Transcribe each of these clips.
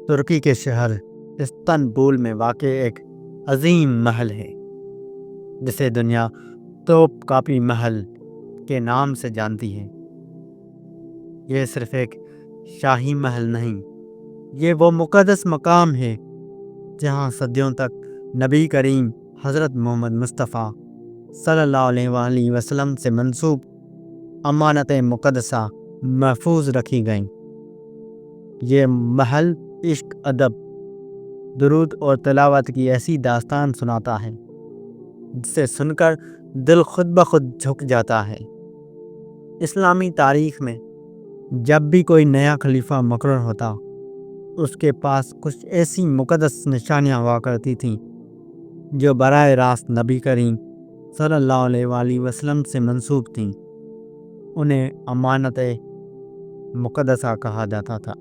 ترکی کے شہر استنبول میں واقع ایک عظیم محل ہے جسے دنیا توپ کاپی محل کے نام سے جانتی ہے۔ یہ صرف ایک شاہی محل نہیں، یہ وہ مقدس مقام ہے جہاں صدیوں تک نبی کریم حضرت محمد مصطفیٰ صلی اللہ علیہ وآلہ وسلم سے منسوب امانت مقدسہ محفوظ رکھی گئیں۔ یہ محل عشق، ادب، درود اور تلاوت کی ایسی داستان سناتا ہے جسے سن کر دل خود بخود جھک جاتا ہے۔ اسلامی تاریخ میں جب بھی کوئی نیا خلیفہ مقرر ہوتا، اس کے پاس کچھ ایسی مقدس نشانیاں ہوا کرتی تھیں جو براہ راست نبی کریم صلی اللہ علیہ وآلہ وسلم سے منسوب تھیں۔ انہیں امانت مقدسہ کہا جاتا تھا۔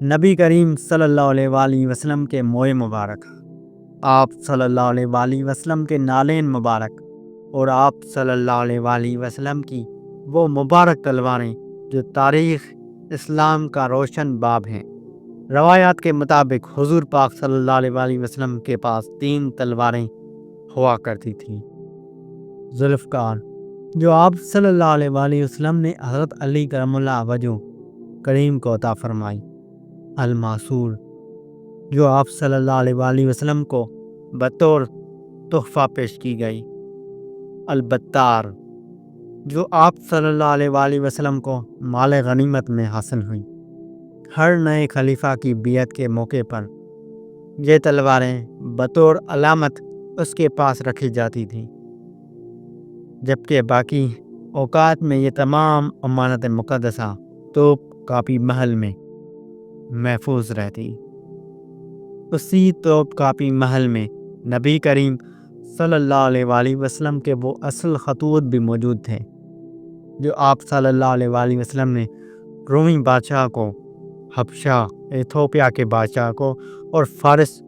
نبی کریم صلی اللہ علیہ وآلہ وسلم کے موئے مبارک، آپ صلی اللہ علیہ وآلہ وسلم کے نالین مبارک اور آپ صلی اللہ علیہ وآلہ وسلم کی وہ مبارک تلواریں جو تاریخ اسلام کا روشن باب ہیں۔ روایات کے مطابق حضور پاک صلی اللہ علیہ وآلہ وسلم کے پاس 3 تلواریں ہوا کرتی تھیں۔ ذوالفقار جو آپ صلی اللہ علیہ وآلہ وسلم نے حضرت علی کرم اللہ وجہ کریم کو عطا فرمائی۔ الماسور جو آپ صلی اللہ علیہ وآلہ وسلم کو بطور تحفہ پیش کی گئی۔ البتار جو آپ صلی اللہ علیہ وآلہ وسلم کو مال غنیمت میں حاصل ہوئی۔ ہر نئے خلیفہ کی بیعت کے موقع پر یہ تلواریں بطور علامت اس کے پاس رکھی جاتی تھیں، جبکہ باقی اوقات میں یہ تمام امانت مقدسہ توپ کاپی محل میں محفوظ رہتی۔ اسی توپ کاپی محل میں نبی کریم صلی اللہ علیہ وآلہ وسلم کے وہ اصل خطوط بھی موجود تھے جو آپ صلی اللہ علیہ وآلہ وسلم نے رومی بادشاہ کو، حبشہ ایتھوپیا کے بادشاہ کو اور فارس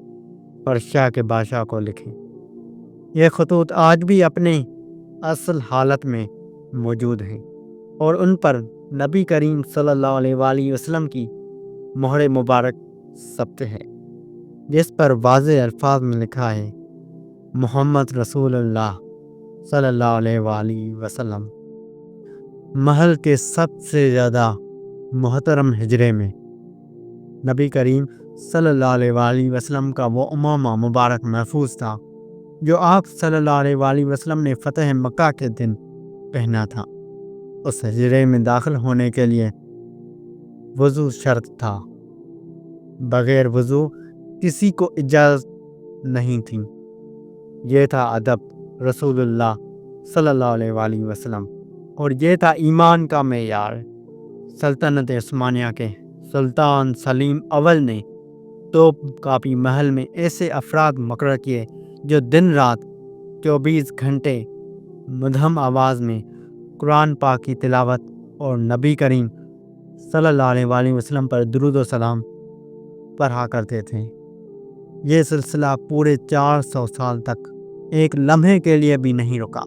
پرشیا کے بادشاہ کو لکھے۔ یہ خطوط آج بھی اپنی اصل حالت میں موجود ہیں اور ان پر نبی کریم صلی اللہ علیہ وآلہ وسلم کی مہر مبارک ثبت ہے، جس پر واضح الفاظ میں لکھا ہے محمد رسول اللہ صلی اللہ علیہ وآلہ وسلم۔ محل کے سب سے زیادہ محترم حجرے میں نبی کریم صلی اللہ علیہ وآلہ وسلم کا وہ امامہ مبارک محفوظ تھا جو آپ صلی اللہ علیہ وآلہ وسلم نے فتح مکہ کے دن پہنا تھا۔ اس حجرے میں داخل ہونے کے لیے وضو شرط تھا، بغیر وضو کسی کو اجازت نہیں تھی۔ یہ تھا ادب رسول اللہ صلی اللہ علیہ وآلہ وسلم، اور یہ تھا ایمان کا معیار۔ سلطنت عثمانیہ کے سلطان سلیم اول نے توپ کاپی محل میں ایسے افراد مقرر کیے جو دن رات 24 گھنٹے مدھم آواز میں قرآن پاک کی تلاوت اور نبی کریم صلی اللہ علیہ وآلہ وسلم پر درود و سلام پڑھا کرتے تھے۔ یہ سلسلہ پورے 400 سال تک ایک لمحے کے لیے بھی نہیں رکا۔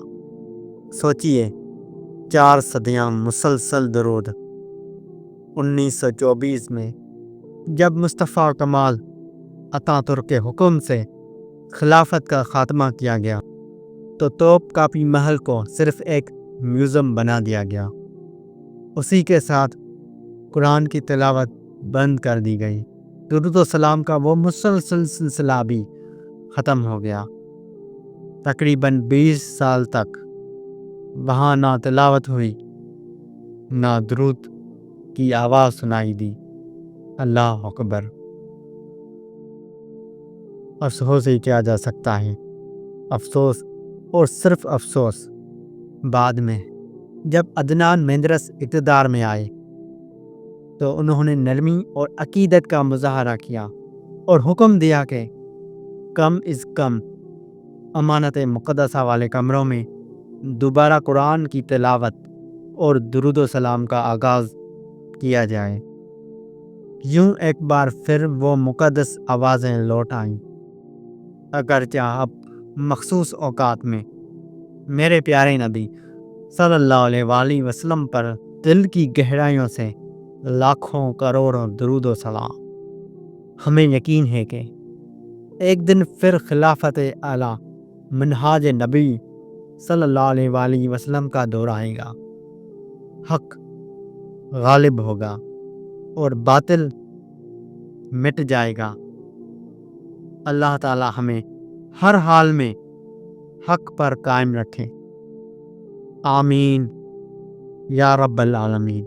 سوچئے، 4 صدیاں مسلسل درود۔ 1924 میں جب مصطفیٰ کمال اتا ترک کے حکم سے خلافت کا خاتمہ کیا گیا تو توپ کاپی محل کو صرف ایک میوزیم بنا دیا گیا۔ اسی کے ساتھ قرآن کی تلاوت بند کر دی گئی۔ درود و سلام کا وہ مسلسل سلسلہ بھی ختم ہو گیا۔ تقریباً 20 سال تک وہاں نہ تلاوت ہوئی، نہ درود کی آواز سنائی دی۔ اللہ اکبر۔ افسوس ہی کیا جا سکتا ہے، افسوس اور صرف افسوس۔ بعد میں جب عدنان مندرس اقتدار میں آئے تو انہوں نے نرمی اور عقیدت کا مظاہرہ کیا اور حکم دیا کہ کم از کم امانت مقدسہ والے کمروں میں دوبارہ قرآن کی تلاوت اور درود و سلام کا آغاز کیا جائے۔ یوں ایک بار پھر وہ مقدس آوازیں لوٹ آئیں، اگرچہ اب مخصوص اوقات میں۔ میرے پیارے نبی صلی اللہ علیہ وآلہ وسلم پر دل کی گہرائیوں سے لاکھوں کروڑوں درود و سلام۔ ہمیں یقین ہے کہ ایک دن پھر خلافت اعلیٰ منہاج نبی صلی اللہ علیہ وآلہ وسلم کا دور آئے گا، حق غالب ہوگا اور باطل مٹ جائے گا۔ اللہ تعالی ہمیں ہر حال میں حق پر قائم رکھے، آمین یا رب العالمین۔